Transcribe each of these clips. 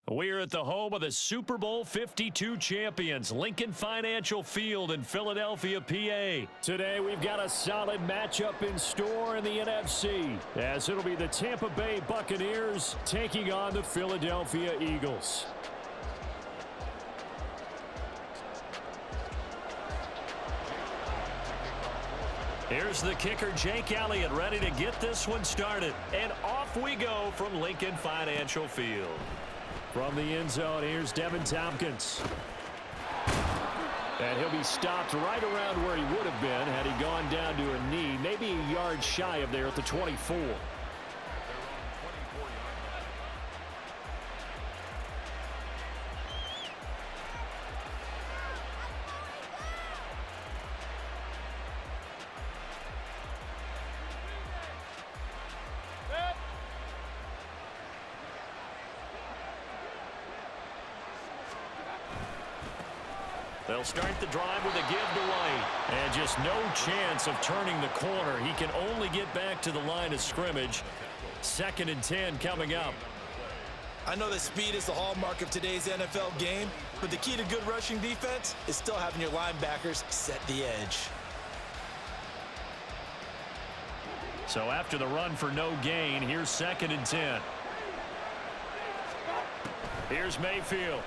We're at the home of the Super Bowl 52 champions, Lincoln Financial Field in Philadelphia, PA. Today, we've got a solid matchup in store in the NFC, as it'll be the Tampa Bay Buccaneers taking on the Philadelphia Eagles. Here's the kicker, Jake Elliott, ready to get this one started. And off we go from Lincoln Financial Field. From the end zone, here's Devin Tompkins. And he'll be stopped right around where he would have been had he gone down to a knee, maybe a yard shy of there at the 24. They'll start the drive with a give to White. And just no chance of turning the corner. He can only get back to the line of scrimmage. 2nd and 10 coming up. I know that speed is the hallmark of today's NFL game, but the key to good rushing defense is still having your linebackers set the edge. So after the run for no gain, here's 2nd and 10. Here's Mayfield.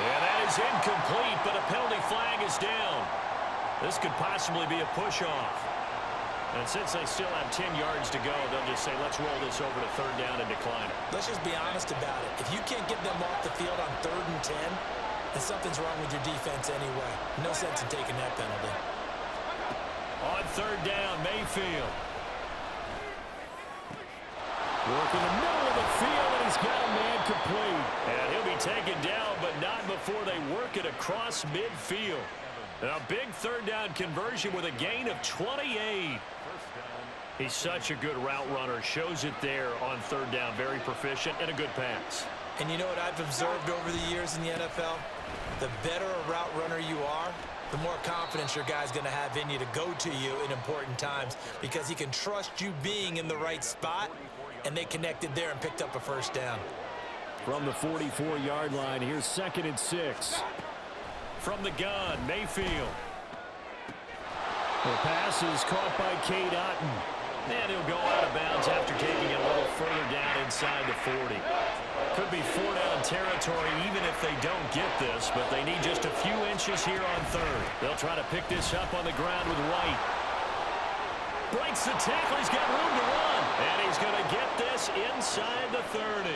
And that is incomplete, but a penalty flag is down. This could possibly be a push-off. And since they still have 10 yards to go, they'll just say, let's roll this over to 3rd down and decline it. Let's just be honest about it. If you can't get them off the field on 3rd and 10, then something's wrong with your defense anyway. No sense in taking that penalty. On 3rd down, Mayfield. Working the middle of the field, and he's got a man complete. And he'll be taken down, but not before they work it across midfield. A big 3rd down conversion with a gain of 28. He's such a good route runner. Shows it there on 3rd down. Very proficient and a good pass. And you know what I've observed over the years in the NFL? The better a route runner you are, the more confidence your guy's going to have in you to go to you in important times, because he can trust you being in the right spot. And they connected there and picked up a 1st down. From the 44-yard line, here's 2nd and 6. From the gun, Mayfield. The pass is caught by Cade Otton. And he'll go out of bounds after taking it a little further down inside the 40. Could be 4-down territory even if they don't get this, but they need just a few inches here on 3rd. They'll try to pick this up on the ground with White. Breaks the tackle. He's got room to run. And he's going to get this inside the 30.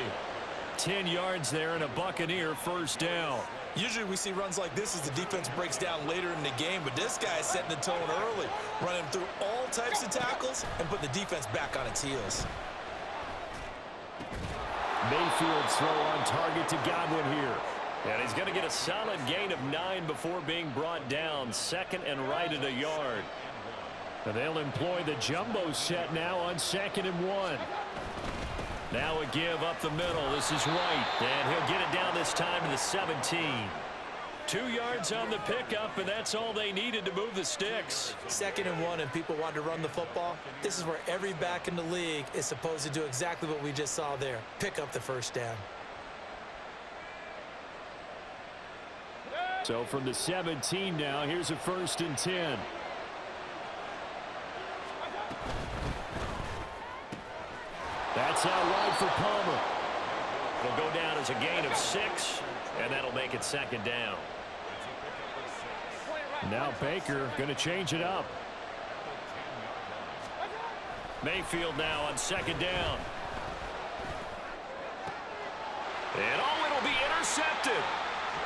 10 yards there and a Buccaneer 1st down. Usually we see runs like this as the defense breaks down later in the game, but this guy is setting the tone early, running through all types of tackles and put the defense back on its heels. Mayfield's throw on target to Godwin here. And he's going to get a solid gain of 9 before being brought down. 2nd and right at a yard. And they'll employ the jumbo set now on 2nd and 1. Now a give up the middle. This is White. And he'll get it down this time to the 17. 2 yards on the pickup, and that's all they needed to move the sticks. 2nd and 1, and people want to run the football. This is where every back in the league is supposed to do exactly what we just saw there. Pick up the 1st down. So from the 17 now, here's a 1st and 10. That's out wide for Palmer. It'll go down as a gain of 6, and that'll make it 2nd down. Now Baker going to change it up. Mayfield now on 2nd down. And it'll be intercepted.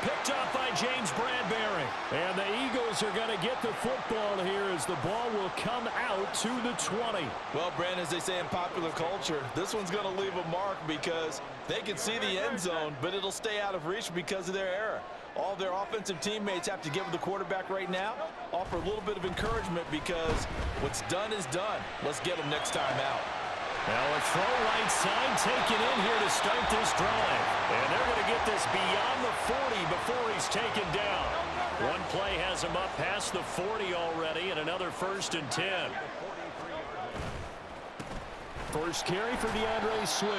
Picked up by James Bradbury. And the Eagles are going to get the football here as the ball will come out to the 20. Well, Brandon, as they say in popular culture, this one's going to leave a mark because they can see the end zone, but it'll stay out of reach because of their error. All their offensive teammates have to give the quarterback right now, offer a little bit of encouragement because what's done is done. Let's get them next time out. Now a throw right side taken in here to start this drive. And they're going to get this beyond the 40 before he's taken down. One play has him up past the 40 already, and another 1st and 10. First carry for DeAndre Swift.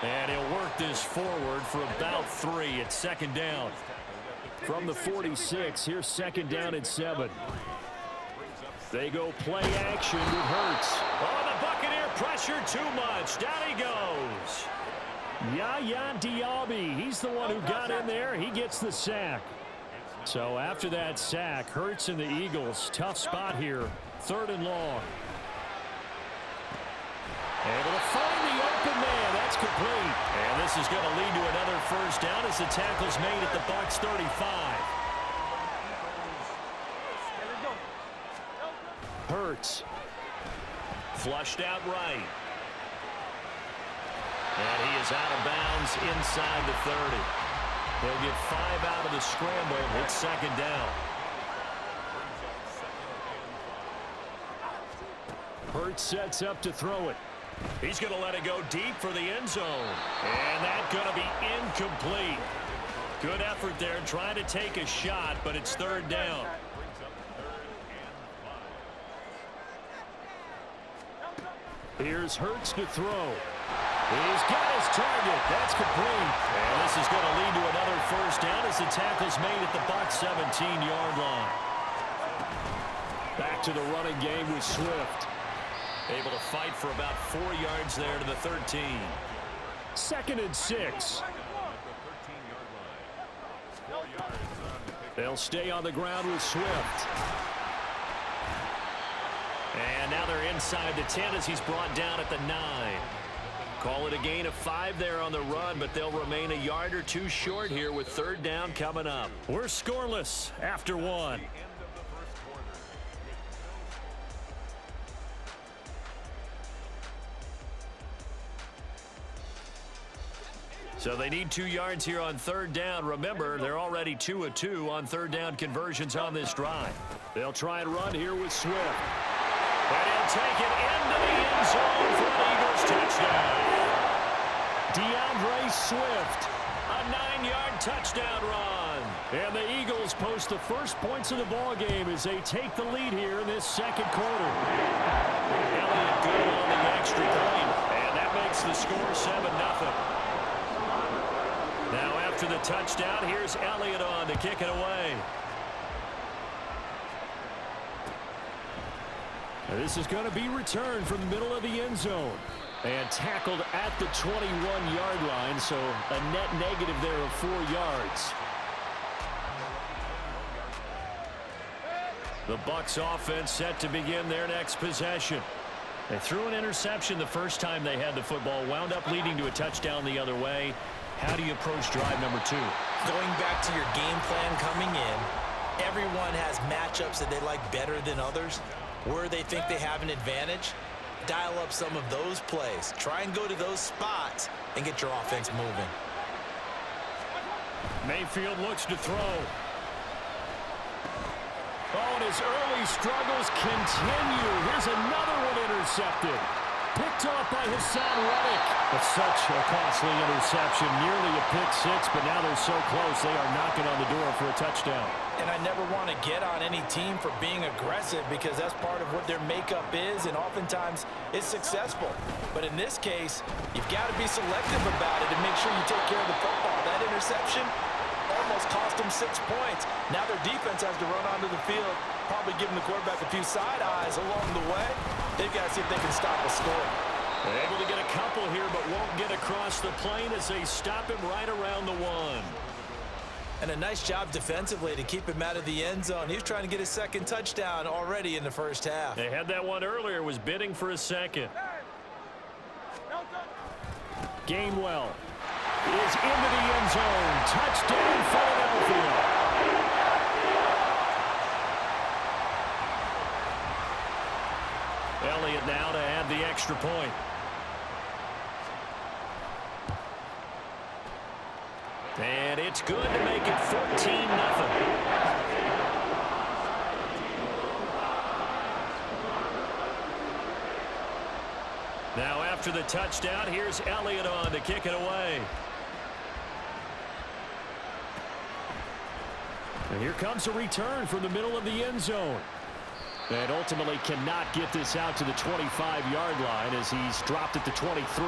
And he'll work this forward for about 3. It's second down. From the 46, here's second down and 7. They go play action with Hurts. Oh, the Buccaneer pressure too much. Down he goes. Yaya Diaby, he's the one who got in there. He gets the sack. So after that sack, Hurts and the Eagles, tough spot here. 3rd and long. Able to find the open man. That's complete. And this is going to lead to another first down as the tackle's made at the Bucs 35. Hurts. Flushed out right. And he is out of bounds inside the 30. They'll get 5 out of the scramble. It's second down. Hurts sets up to throw it. He's going to let it go deep for the end zone. And that's going to be incomplete. Good effort there trying to take a shot, but it's 3rd down. Here's Hurts to throw. He's got his target. That's complete. And this is going to lead to another first down as the tackle's made at the Bucs 17-yard line. Back to the running game with Swift. Able to fight for about 4 yards there to the 13. 2nd and 6. They'll stay on the ground with Swift. And now they're inside the 10 as he's brought down at the 9. Call it a gain of 5 there on the run, but they'll remain a yard or 2 short here with 3rd down coming up. We're scoreless after 1. So they need 2 yards here on 3rd down. Remember, they're already 2 of 2 on 3rd down conversions on this drive. They'll try and run here with Swift. And he'll take it into the end zone for an Eagles touchdown. DeAndre Swift, a 9-yard touchdown run. And the Eagles post the first points of the ball game as they take the lead here in this second quarter. Elliott good on the extra point, and that makes the score 7-0. Now after the touchdown, here's Elliott on to kick it away. And this is going to be returned from the middle of the end zone. And tackled at the 21-yard line, so a net negative there of 4 yards. The Bucs offense set to begin their next possession. They threw an interception the first time they had the football, wound up leading to a touchdown the other way. How do you approach drive number 2? Going back to your game plan coming in, everyone has matchups that they like better than others. Where they think they have an advantage, dial up some of those plays. Try and go to those spots and get your offense moving. Mayfield looks to throw. Oh, and his early struggles continue. Here's another one intercepted. Picked off by Hassan Reddick. But such a costly interception. Nearly a pick 6, but now they're so close they are knocking on the door for a touchdown. And I never want to get on any team for being aggressive because that's part of what their makeup is, and oftentimes it's successful. But in this case, you've got to be selective about it and make sure you take care of the football. That interception almost cost them 6 points. Now their defense has to run onto the field, probably giving the quarterback a few side eyes along the way. They've got to see if they can stop a score. They're able to get a couple here, but won't get across the plane as they stop him right around the 1. And a nice job defensively to keep him out of the end zone. He was trying to get his second touchdown already in the first half. They had that one earlier, was bidding for a second. Gainwell is into the end zone. Touchdown, Philadelphia. Elliott now to add the extra point. And it's good to make it 14-0. Now after the touchdown, here's Elliott on to kick it away. And here comes a return from the middle of the end zone. And ultimately cannot get this out to the 25-yard line as he's dropped at the 23.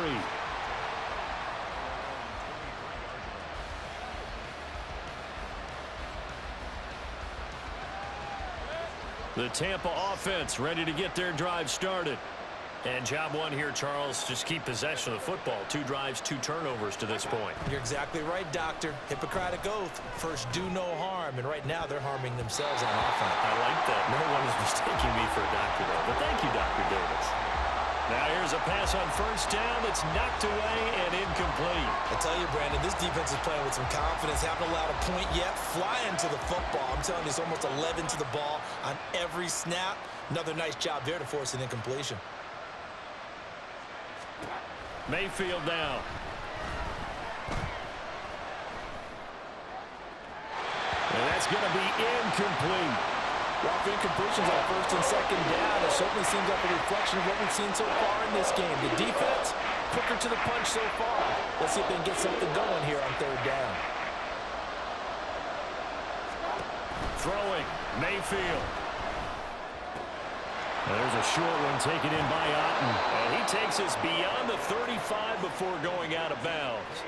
The Tampa offense ready to get their drive started. And job one here, Charles, just keep possession of the football. 2 drives, 2 turnovers to this point. You're exactly right, Doctor. Hippocratic oath. First, do no harm. And right now, they're harming themselves on offense. I like that. No one is mistaking me for a doctor, though. But thank you, Dr. Davis. Now here's a pass on first down that's knocked away and incomplete. I tell you, Brandon, this defense is playing with some confidence. Haven't allowed a point yet. Flying to the football. I'm telling you, it's almost 11 to the ball on every snap. Another nice job there to force an incompletion. Mayfield now. And that's going to be incomplete. Well, incompletions on first and second down, it certainly seems like a reflection of what we've seen so far in this game. The defense, quicker to the punch so far. Let's see if they can get something going here on third down. Throwing, Mayfield. There's a short one taken in by Otten. And he takes us beyond the 35 before going out of bounds.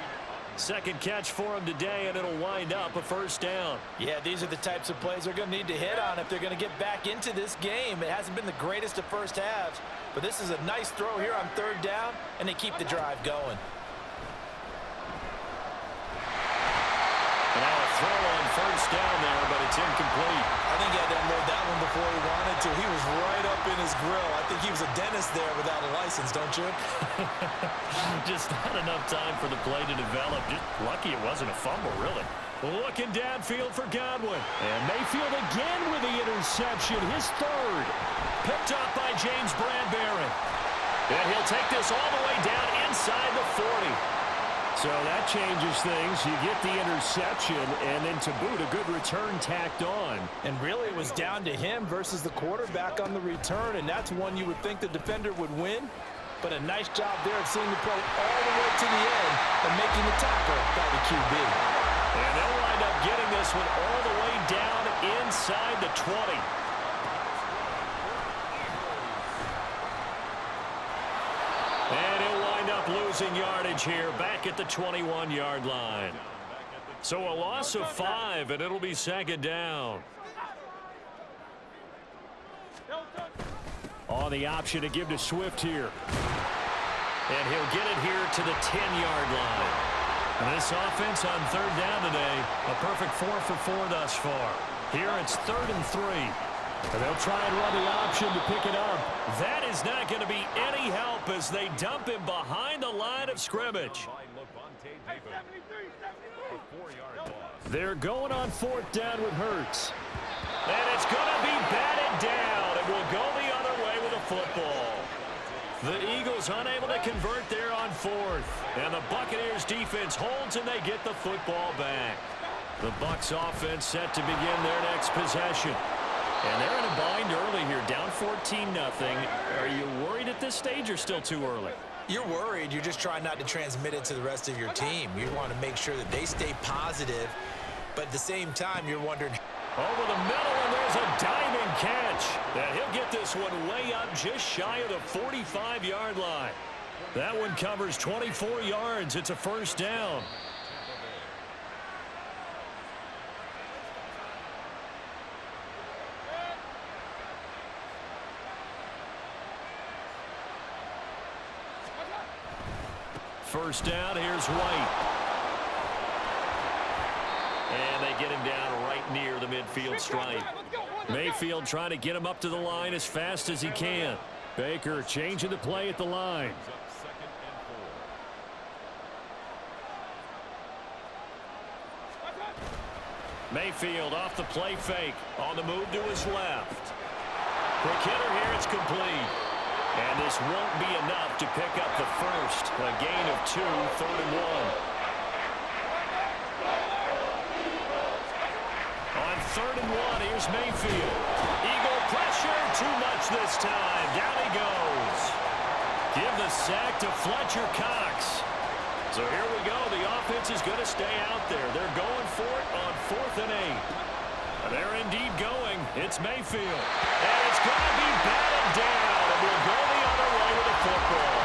Second catch for him today, and it'll wind up a first down. Yeah, these are the types of plays they're going to need to hit on if they're going to get back into this game. It hasn't been the greatest of first halves, but this is a nice throw here on third down, and they keep the drive going. And now a throw on first down there, but it's incomplete. I think he had to unload that one before he wanted to. He was right up in his grill. I think he was a dentist there without a license, don't you? Just not enough time for the play to develop. Just lucky it wasn't a fumble, really. Looking downfield for Godwin. And Mayfield again with the interception, his third. Picked up by James Bradbury. And he'll take this all the way down inside the 40. So that changes things. You get the interception, and then to boot, a good return tacked on. And really, it was down to him versus the quarterback on the return, and that's one you would think the defender would win. But a nice job there of seeing the play all the way to the end and making the tackle by the QB. And they'll wind up getting this one all the way down inside the 20. And he'll wind up losing yardage here back at the 21-yard line. So a loss of 5, and it'll be second down. On the option to give to Swift here. And he'll get it here to the 10-yard line. And this offense on third down today, a perfect 4 for 4 thus far. Here it's 3rd and 3. And they'll try and run the option to pick it up. That is not going to be any help as they dump him behind the line of scrimmage. They're going on 4th down with Hurts. And it's going to be batted down. It will go the other way with a football. The Eagles unable to convert there on 4th. And the Buccaneers defense holds and they get the football back. The Bucs offense set to begin their next possession. And they're in a bind early here, down 14-0. Are you worried at this stage or still too early? You're worried. You're just trying not to transmit it to the rest of your team. You want to make sure that they stay positive. But at the same time, you're wondering. Over the middle, and there's a diving catch. And he'll get this one way up just shy of the 45-yard line. That one covers 24 yards. It's a first down. First down, here's White. And they get him down right near the midfield stripe. Mayfield trying to get him up to the line as fast as he can. Baker changing the play at the line. Mayfield off the play fake. On the move to his left. Quick hitter here, it's complete. And this won't be enough to pick up the first. A gain of 2, 3rd and 1. On 3rd and 1, here's Mayfield. Eagle pressure, too much this time. Down he goes. Give the sack to Fletcher Cox. So here we go. The offense is going to stay out there. They're going for it on 4th and 8. They're indeed going. It's Mayfield. And it's going to be batted down. And we'll go the other way with the football.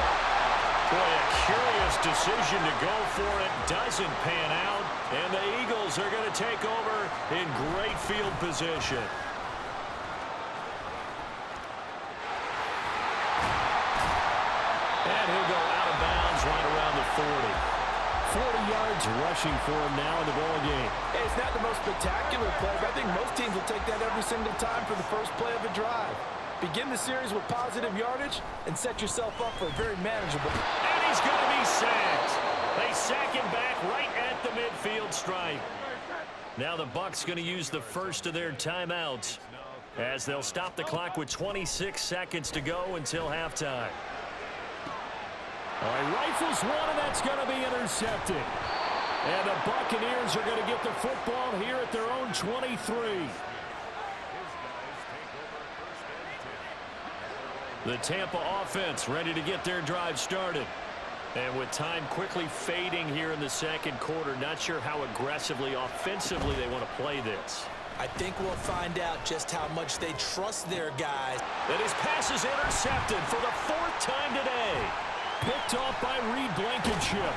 Boy, a curious decision to go for it. Doesn't pan out. And the Eagles are going to take over in great field position. And he'll go out of bounds right around the 40. 40 yards rushing for him now in the ball game. Hey, it's not the most spectacular play, but I think most teams will take that every single time for the first play of a drive. Begin the series with positive yardage and set yourself up for a very manageable. And he's going to be sacked. They sack him back right at the midfield stripe. Now the Bucs going to use the first of their timeouts as they'll stop the clock with 26 seconds to go until halftime. All right, rifles one, and that's going to be intercepted. And the Buccaneers are going to get the football here at their own 23. The Tampa offense ready to get their drive started. And with time quickly fading here in the second quarter, not sure how aggressively, offensively they want to play this. I think we'll find out just how much they trust their guys. And his pass is intercepted for the 4th time today. Picked off by Reed Blankenship.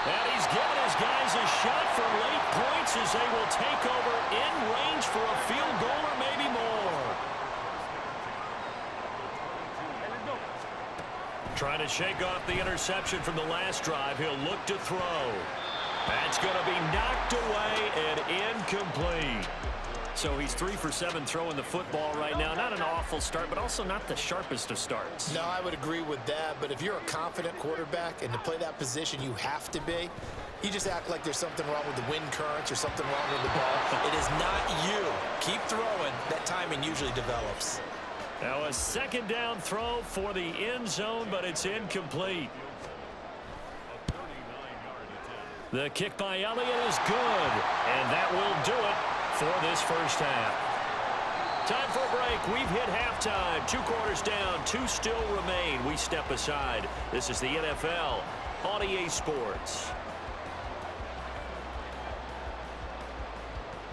And he's given his guys a shot for late points as they will take over in range for a field goal or maybe more. Trying to shake off the interception from the last drive. He'll look to throw. That's going to be knocked away and incomplete. So he's 3 for 7 throwing the football right now. Not an awful start, but also not the sharpest of starts. No, I would agree with that. But if you're a confident quarterback and to play that position, you have to be. You just act like there's something wrong with the wind currents or something wrong with the ball. It is not you. Keep throwing. That timing usually develops. Now a second down throw for the end zone, but it's incomplete. The kick by Elliott is good, and that will do it for this first half. Time for a break. We've hit halftime. 2 quarters down, 2 still remain. We step aside. This is the NFL on EA Sports.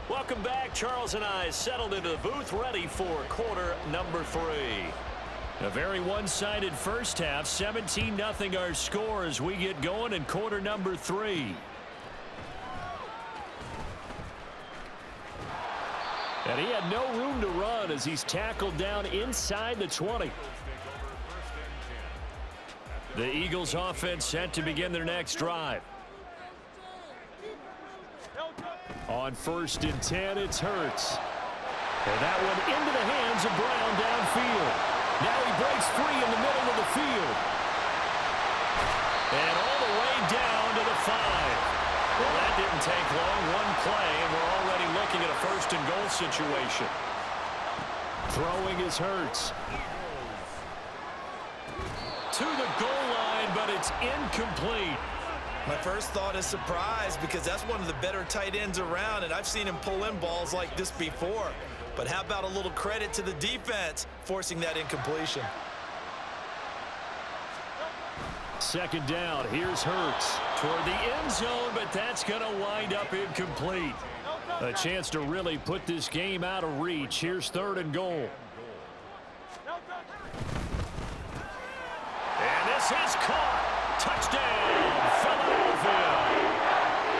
Welcome back. Charles and I settled into the booth, ready for quarter number 3. A very one-sided first half. 17-0 our score as we get going in quarter number 3. And he had no room to run as he's tackled down inside the 20. The Eagles offense set to begin their next drive. On 1st and 10, it's Hurts. And that one into the hands of Brown downfield. Now he breaks free in the middle of the field. And all the way down to the 5. Well, that didn't take long. One play, and we're already looking at a 1st and goal situation. Throwing is Hurts. To the goal line, but it's incomplete. My first thought is surprise because that's one of the better tight ends around, and I've seen him pull in balls like this before. But how about a little credit to the defense forcing that incompletion? Second down. Here's Hurts toward the end zone, but that's going to wind up incomplete. A chance to really put this game out of reach. Here's 3rd and goal. And this is caught. Touchdown, Philadelphia.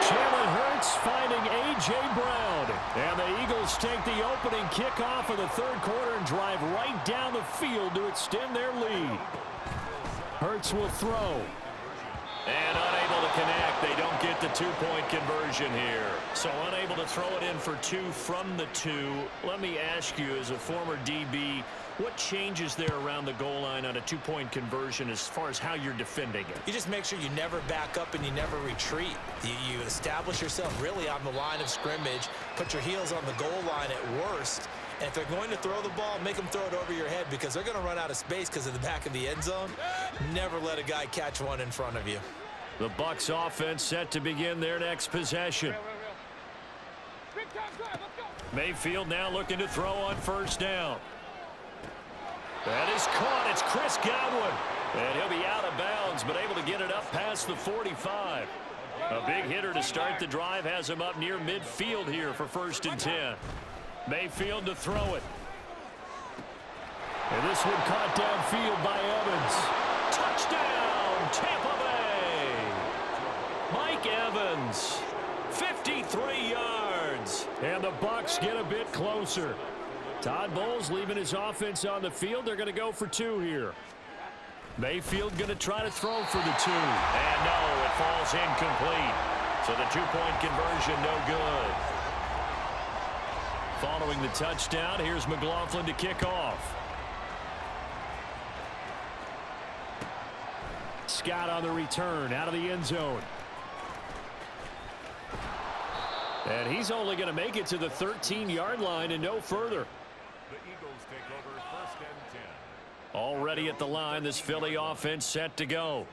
Jalen Hurts finding A.J. Brown. And the Eagles take the opening kickoff of the 3rd quarter and drive right down the field to extend their lead. Hurts will throw. And unable to connect. They don't get the 2-point conversion here. So unable to throw it in for 2 from the 2. Let me ask you, as a former DB, what changes there around the goal line on a 2-point conversion as far as how you're defending it? You just make sure you never back up and you never retreat. You establish yourself really on the line of scrimmage, put your heels on the goal line at worst, and if they're going to throw the ball, make them throw it over your head because they're going to run out of space because of the back of the end zone. Never let a guy catch one in front of you. The Bucs offense set to begin their next possession. Mayfield now looking to throw on 1st down. That is caught. It's Chris Godwin. And he'll be out of bounds, but able to get it up past the 45. A big hitter to start the drive has him up near midfield here for 1st and 10. Mayfield to throw it. And this one caught downfield by Evans. Touchdown, Tampa Bay. Mike Evans, 53 yards. And the Bucs get a bit closer. Todd Bowles leaving his offense on the field. They're going to go for 2 here. Mayfield going to try to throw for the 2. And no, it falls incomplete. So the 2-point conversion no good. Following the touchdown, here's McLaughlin to kick off. Scott on the return out of the end zone. And he's only going to make it to the 13-yard line and no further. The Eagles take over 1st and 10. Already at the line, this Philly offense set to go.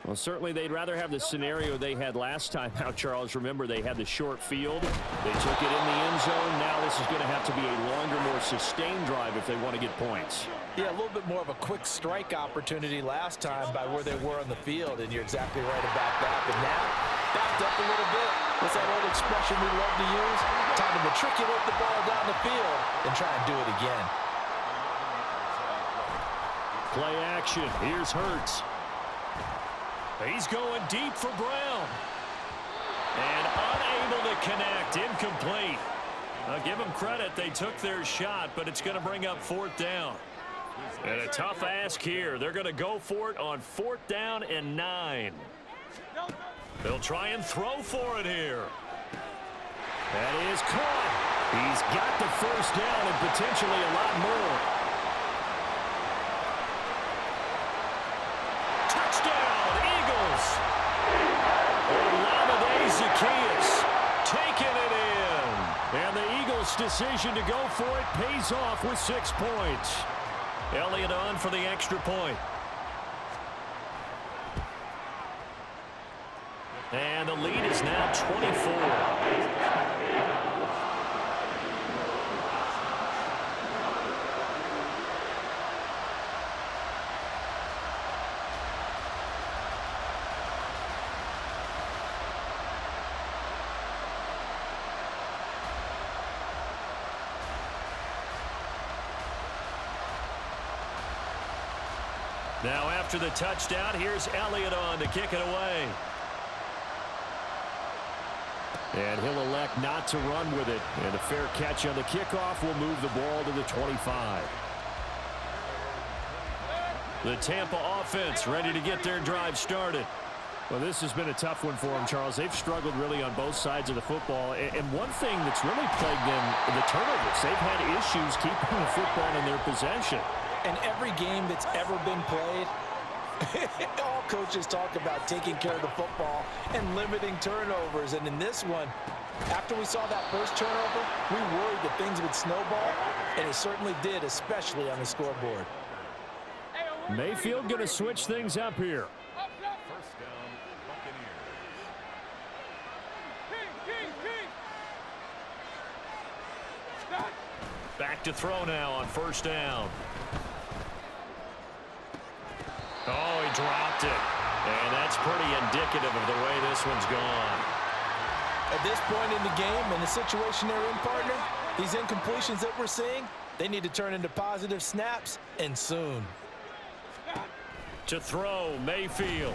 Well, certainly they'd rather have the scenario they had last time out, Charles. Remember, they had the short field. They took it in the end zone. Now this is going to have to be a longer, more sustained drive if they want to get points. Yeah, a little bit more of a quick strike opportunity last time by where they were on the field, and you're exactly right about that. But now, backed up a little bit. What's that old expression we love to use? Time to matriculate the ball down the field and try and do it again. Play action. Here's Hurts. He's going deep for Brown. And unable to connect. Incomplete. I'll give them credit. They took their shot, but it's going to bring up 4th down. And a tough ask here. They're going to go for it on 4th down and 9. They'll try and throw for it here. That is caught. He's got the 1st down and potentially a lot more. Touchdown, Eagles. Olamide Zaccheaus taking it in. And the Eagles' decision to go for it pays off with 6 points. Elliott on for the extra point. And the lead is now 24. Now after the touchdown, here's Elliott on to kick it away. And he'll elect not to run with it. And a fair catch on the kickoff will move the ball to the 25. The Tampa offense ready to get their drive started. Well, this has been a tough one for them, Charles. They've struggled really on both sides of the football. And one thing that's really plagued them, the turnovers. They've had issues keeping the football in their possession. And every game that's ever been played, all coaches talk about taking care of the football and limiting turnovers. And in this one, after we saw that first turnover, we worried that things would snowball, and it certainly did, especially on the scoreboard. Mayfield going to switch things up here. 1st down, Buccaneers. Back to throw now on 1st down. Oh, he dropped it. And that's pretty indicative of the way this one's gone. At this point in the game, in the situation they're in, partner, these incompletions that we're seeing, they need to turn into positive snaps, and soon. To throw, Mayfield.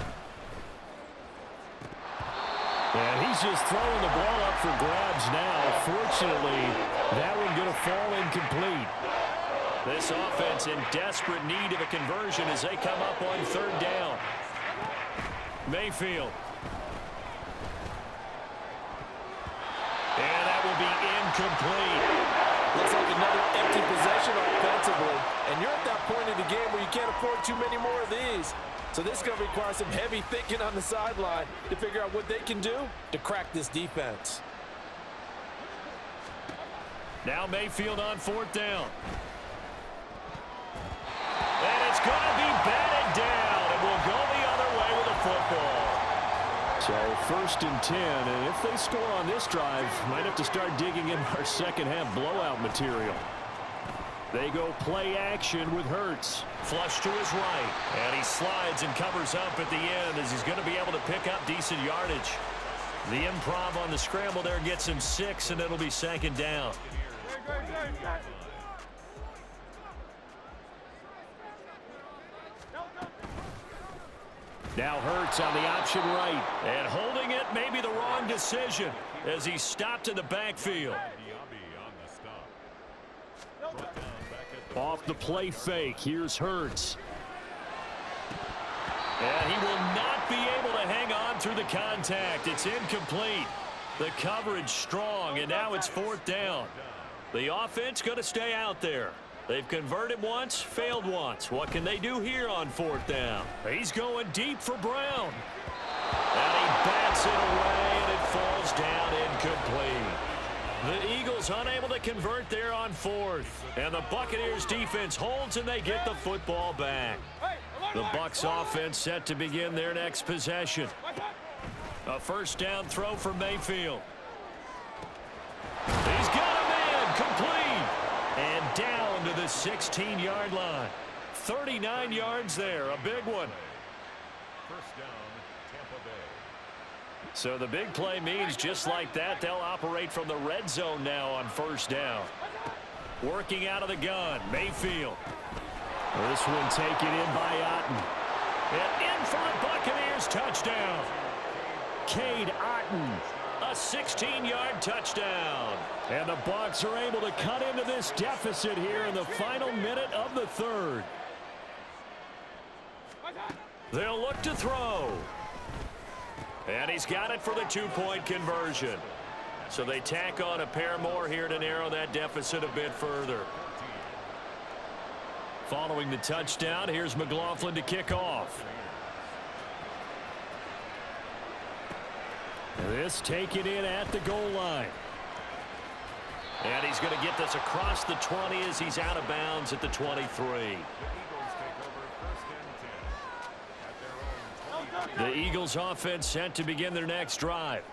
And he's just throwing the ball up for grabs now. Fortunately, that one going to fall incomplete. This offense in desperate need of a conversion as they come up on 3rd down. Mayfield. And that will be incomplete. Looks like another empty possession offensively. And you're at that point in the game where you can't afford too many more of these. So this is going to require some heavy thinking on the sideline to figure out what they can do to crack this defense. Now Mayfield on 4th down. And it's going to be batted down, and we'll go the other way with the football. So 1st and 10, and if they score on this drive, might have to start digging in our second-half blowout material. They go play action with Hurts. Flush to his right, and he slides and covers up at the end as he's going to be able to pick up decent yardage. The improv on the scramble there gets him 6, and it'll be second down. Now Hurts on the option right. And holding it may be the wrong decision as he stopped in the backfield. Off the play fake, here's Hurts. And he will not be able to hang on through the contact. It's incomplete. The coverage strong, and now it's 4th down. The offense going to stay out there. They've converted once, failed once. What can they do here on 4th down? He's going deep for Brown. And he bats it away, and it falls down incomplete. The Eagles unable to convert there on 4th. And the Buccaneers defense holds, and they get the football back. The Bucs offense set to begin their next possession. A first down throw for Mayfield. He's got a man complete. And down to the 16-yard line. 39 yards there, a big one. First down, Tampa Bay. So the big play means just like that, they'll operate from the red zone now on first down. Working out of the gun, Mayfield. This one taken in by Otten. And in for the Buccaneers touchdown. Cade Otten, a 16-yard touchdown. And the Bucs are able to cut into this deficit here in the final minute of the 3rd. They'll look to throw. And he's got it for the 2-point conversion. So they tack on a pair more here to narrow that deficit a bit further. Following the touchdown, here's McLaughlin to kick off. This taken in at the goal line. And he's going to get this across the 20 as he's out of bounds at the 23. The Eagles offense set to begin their next drive.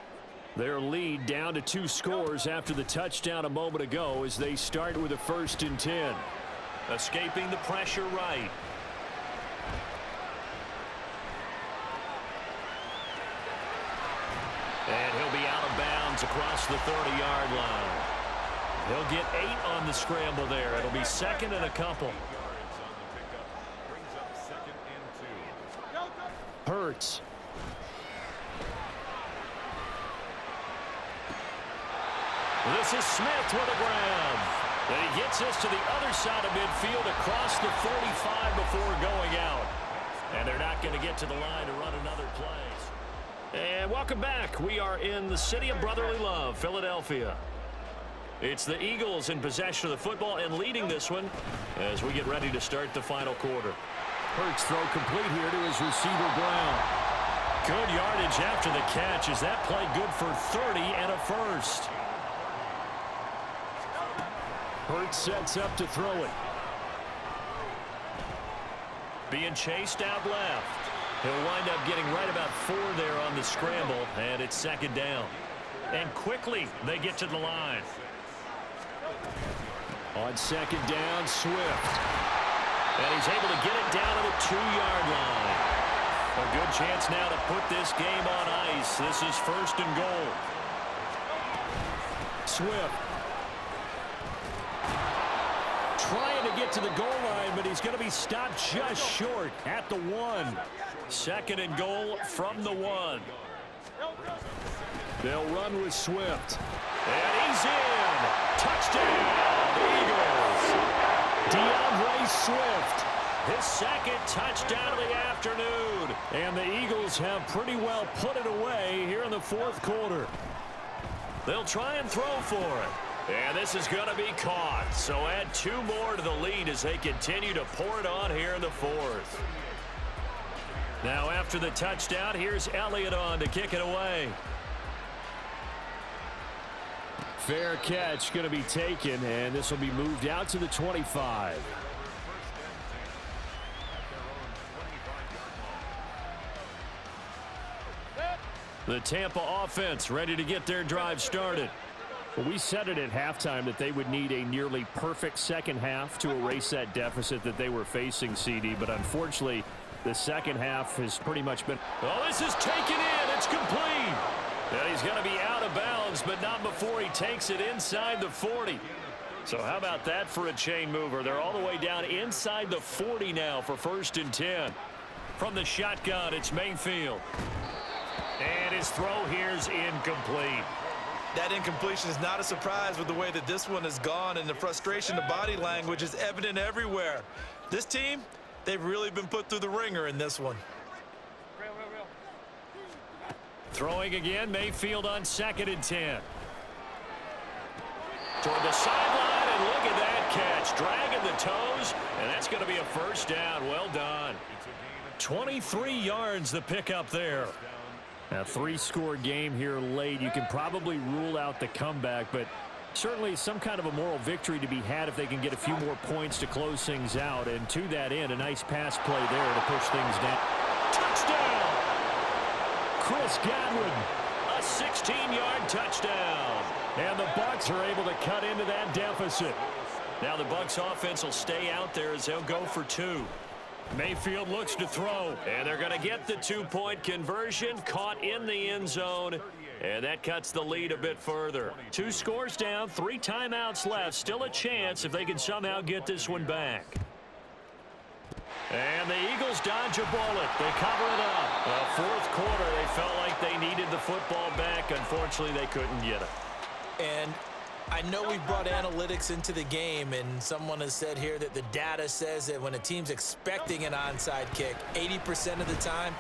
Their lead down to 2 scores after the touchdown a moment ago as they start with a 1st and 10. Escaping the pressure right. And he'll be out of bounds across the 30-yard line. He'll get 8 on the scramble there. It'll be 2nd and a couple. Hurts. This is Smith with a grab. And he gets us to the other side of midfield across the 45 before going out. And they're not going to get to the line to run another play. And welcome back. We are in the city of brotherly love, Philadelphia. It's the Eagles in possession of the football and leading this one as we get ready to start the final quarter. Hurts throw complete here to his receiver, Brown. Good yardage after the catch. Is that play good for 30 and a first? Hurts sets up to throw it. Being chased out left. He'll wind up getting right about 4 there on the scramble, and it's 2nd down. And quickly they get to the line. On 2nd down, Swift. And he's able to get it down to the 2-yard line. A good chance now to put this game on ice. This is 1st and goal. Swift. Trying to get to the goal line, but he's going to be stopped just short at the 1. 2nd and goal from the 1. They'll run with Swift. And he's in. Touchdown, Eagles. DeAndre Swift, his 2nd touchdown of the afternoon. And the Eagles have pretty well put it away here in the 4th quarter. They'll try and throw for it. And this is going to be caught. So add 2 more to the lead as they continue to pour it on here in the 4th. Now after the touchdown, here's Elliott on to kick it away. Fair catch going to be taken, and this will be moved out to the 25. The Tampa offense ready to get their drive started. Well, we said it at halftime that they would need a nearly perfect second half to erase that deficit that they were facing, CD, but unfortunately the second half has pretty much been... Oh, this is taken in. It's complete. And he's going to be out of bounds, but not before he takes it inside the 40. So how about that for a chain mover? They're all the way down inside the 40 now for 1st and 10. From the shotgun, it's Mayfield. And his throw here's incomplete. That incompletion is not a surprise with the way that this one has gone, and the frustration, the body language is evident everywhere. This team, they've really been put through the ringer in this one. Throwing again, Mayfield on 2nd and 10. Toward the sideline, and look at that catch. Dragging the toes, and that's going to be a 1st down. Well done. 23 yards the pickup there. A 3-score game here late. You can probably rule out the comeback, but certainly some kind of a moral victory to be had if they can get a few more points to close things out. And to that end, a nice pass play there to push things down. Touchdown! Chris Godwin, a 16-yard touchdown. And the Bucs are able to cut into that deficit. Now the Bucs offense will stay out there as they'll go for 2. Mayfield looks to throw, and they're going to get the 2-point conversion, caught in the end zone, and that cuts the lead a bit further. 2 scores down, 3 timeouts left. Still a chance if they can somehow get this one back. And the Eagles dodge a bullet. They cover it up. The 4th quarter, they felt like they needed the football back. Unfortunately, they couldn't get it. And I know we've brought analytics into the game, and someone has said here that the data says that when a team's expecting an onside kick, 80% of the time,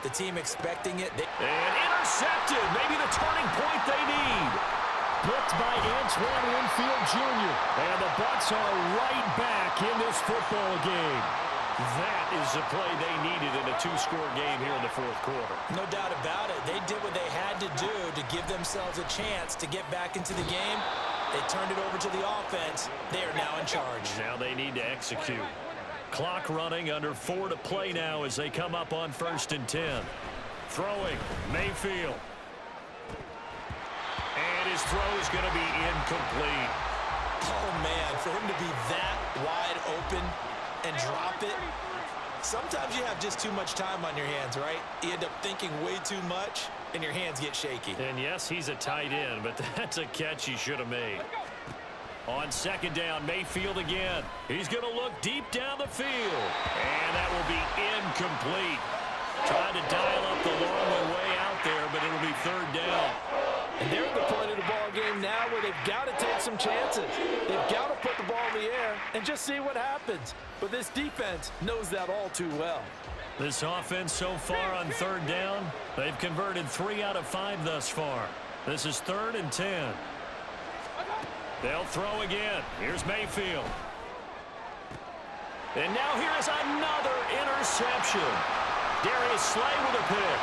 the team expecting it. And intercepted. Maybe the turning point they need. Blitzed by Antoine Winfield Jr. And the Bucs are right back in this football game. That is the play they needed in a 2-score game here in the 4th quarter. No doubt about it. They did what they had to do to give themselves a chance to get back into the game. They turned it over to the offense. They are now in charge. Now they need to execute. Clock running, under 4 to play now as they come up on 1st and 10. Throwing, Mayfield. And his throw is going to be incomplete. Oh, man, for him to be that wide open and drop it. Sometimes you have just too much time on your hands, right? You end up thinking way too much, and your hands get shaky. And yes, he's a tight end, but that's a catch he should have made. On 2nd down, Mayfield again. He's going to look deep down the field. And that will be incomplete. Trying to dial up the long one way out there, but it'll be 3rd down. And they're at the point of the ball game now where they've got to take some chances. They've got to put the ball in the air and just see what happens. But this defense knows that all too well. This offense so far on 3rd down, they've converted 3 out of 5 thus far. This is 3rd and 10. They'll throw again. Here's Mayfield. And now here is another interception. Darius Slay with a pick.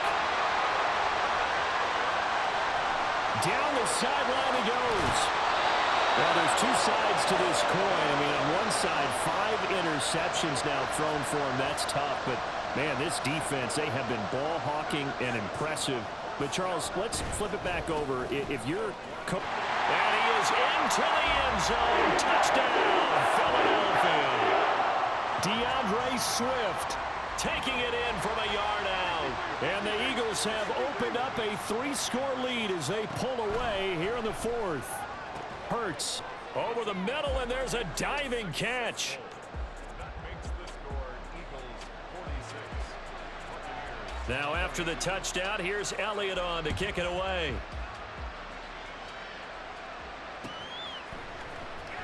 Down the sideline he goes. Well, there's 2 sides to this coin. I mean, on one side, 5 interceptions now thrown for him. That's tough. But, man, this defense, they have been ball hawking and impressive. But, Charles, let's flip it back over. If you're... And he is into the end zone. Touchdown, Philadelphia. DeAndre Swift taking it in from a yard out. And the Eagles have opened up a 3-score lead as they pull away here in the 4th. Hurts over the middle, and there's a diving catch. That makes the score Eagles 46. Now after the touchdown, here's Elliott on to kick it away.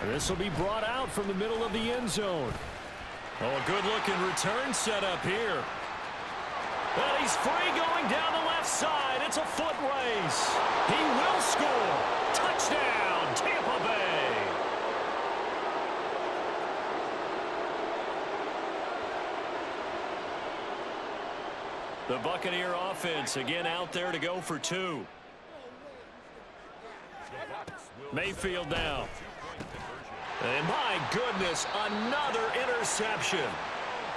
This will be brought out from the middle of the end zone. Oh, a good-looking return set up here. Well, he's free going down the left side. It's a foot race. He will score. Touchdown, Tampa Bay. The Buccaneer offense again out there to go for 2. Mayfield now. And my goodness, another interception.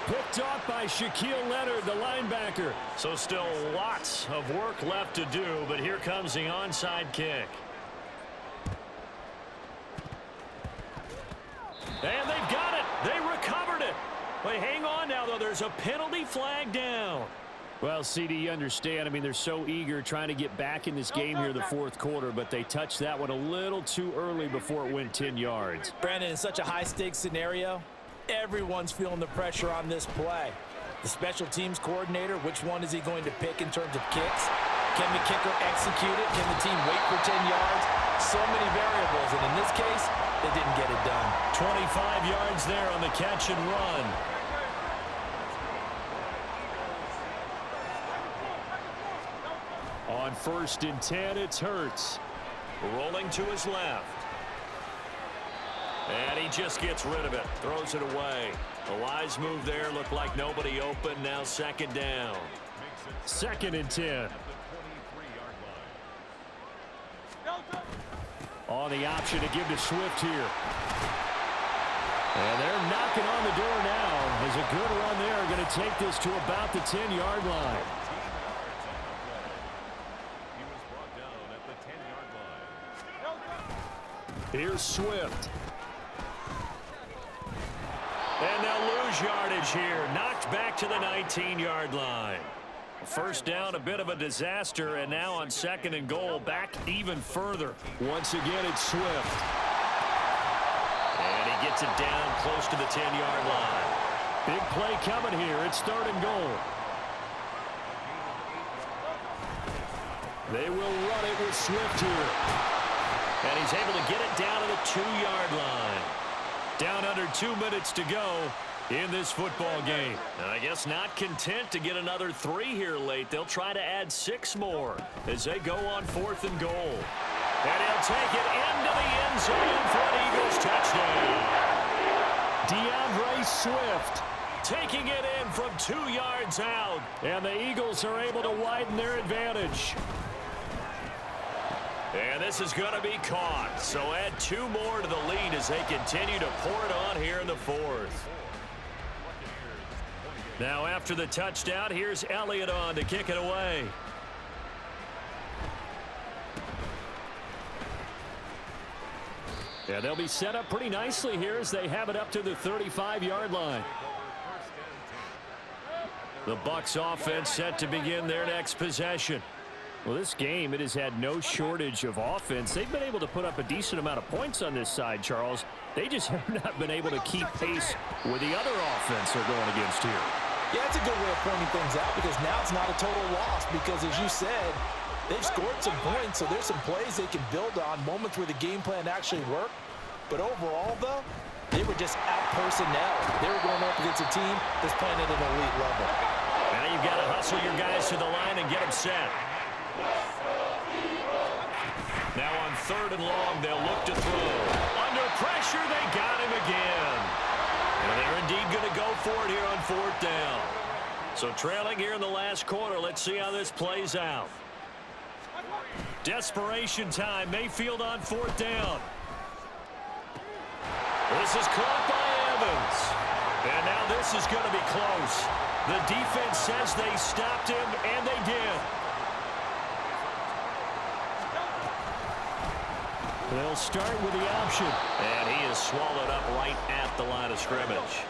Picked off by Shaquille Leonard, the linebacker. So still lots of work left to do, but here comes the onside kick. And they've got it. They recovered it. Wait, hang on now, though. There's a penalty flag down. Well, CD, you understand. I mean, they're so eager trying to get back in this game here in the fourth quarter, but they touched that one a little too early before it went 10 yards. Brandon, in such a high-stakes scenario, everyone's feeling the pressure on this play. The special teams coordinator, which one is he going to pick in terms of kicks? Can the kicker execute it? Can the team wait for 10 yards? So many variables, and in this case, they didn't get it done. 25 yards there on the catch and run. On 1st and 10, it's Hurts. Rolling to his left. And he just gets rid of it. Throws it away. A wise move there. Looked like nobody open. Now 2nd down. 2nd and 10. On the option to give to Swift here. And they're knocking on the door now. There's a good run there. Going to take this to about the 10-yard line. Here's Swift. And they'll lose yardage here. Knocked back to the 19-yard line. 1st down, a bit of a disaster, and now on 2nd and goal, back even further. Once again, it's Swift. And he gets it down close to the 10-yard line. Big play coming here. It's 3rd and goal. They will run it with Swift here. And he's able to get it down to the 2-yard line. Down under 2 minutes to go in this football game. And I guess not content to get another 3 here late. They'll try to add 6 more as they go on 4th and goal. And he'll take it into the end zone for an Eagles touchdown. DeAndre Swift taking it in from 2 yards out. And the Eagles are able to widen their advantage. And this is going to be caught. So add 2 more to the lead as they continue to pour it on here in the 4th. Now after the touchdown, here's Elliott on to kick it away. Yeah, they'll be set up pretty nicely here as they have it up to the 35-yard line. The Bucs offense set to begin their next possession. Well, this game, it has had no shortage of offense. They've been able to put up a decent amount of points on this side, Charles. They just have not been able to keep pace with the other offense they're going against here. Yeah, it's a good way of pointing things out because now it's not a total loss because, as you said, they've scored some points, so there's some plays they can build on, moments where the game plan actually worked. But overall, though, they were just out-personnel. They were going up against a team that's playing at an elite level. Now you've got to hustle your guys to the line and get them set. Now on 3rd and long, they'll look to throw. Under pressure, they got him again. And they're indeed going to go for it here on 4th down. So trailing here in the last quarter, let's see how this plays out. Desperation time. Mayfield on 4th down. This is caught by Evans. And now this is going to be close. The defense says they stopped him, and they did. They'll start with the option. And he is swallowed up right at the line of scrimmage.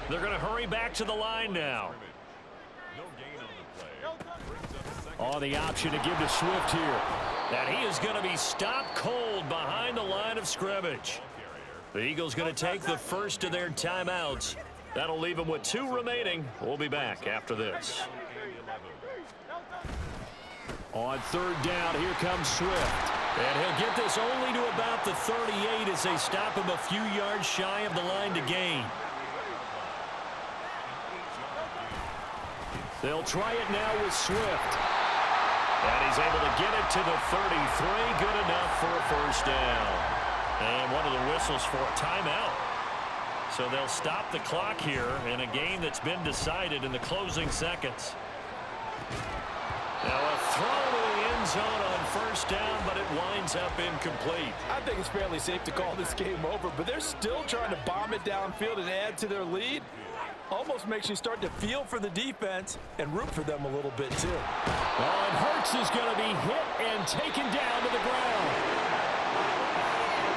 They're going to hurry back to the line now. On the option to give to Swift here. And he is going to be stopped cold behind the line of scrimmage. The Eagles going to take the first of their timeouts. That'll leave them with 2 remaining. We'll be back after this. On 3rd down, here comes Swift. And he'll get this only to about the 38 as they stop him a few yards shy of the line to gain. They'll try it now with Swift. And he's able to get it to the 33. Good enough for a 1st down. And one of the whistles for a timeout. So they'll stop the clock here in a game that's been decided in the closing seconds. Now a throw to the end zone on 1st down, but it winds up incomplete. I think it's fairly safe to call this game over, but they're still trying to bomb it downfield and add to their lead. Almost makes you start to feel for the defense and root for them a little bit too. Well, and Hurts is going to be hit and taken down to the ground.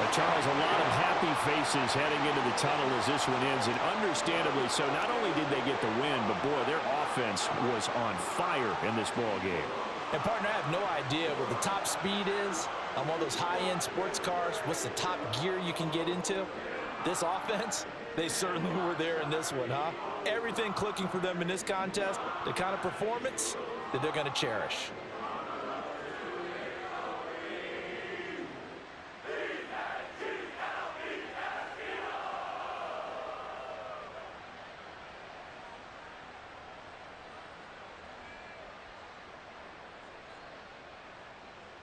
A Charles, a lot of happy faces heading into the tunnel as this one ends, and understandably so. Not only did they get the win, but, boy, their offense was on fire in this ball game. And, partner, I have no idea what the top speed is on one of those high-end sports cars. What's the top gear you can get into? This offense, they certainly were there in this one, huh? Everything clicking for them in this contest, the kind of performance that they're going to cherish.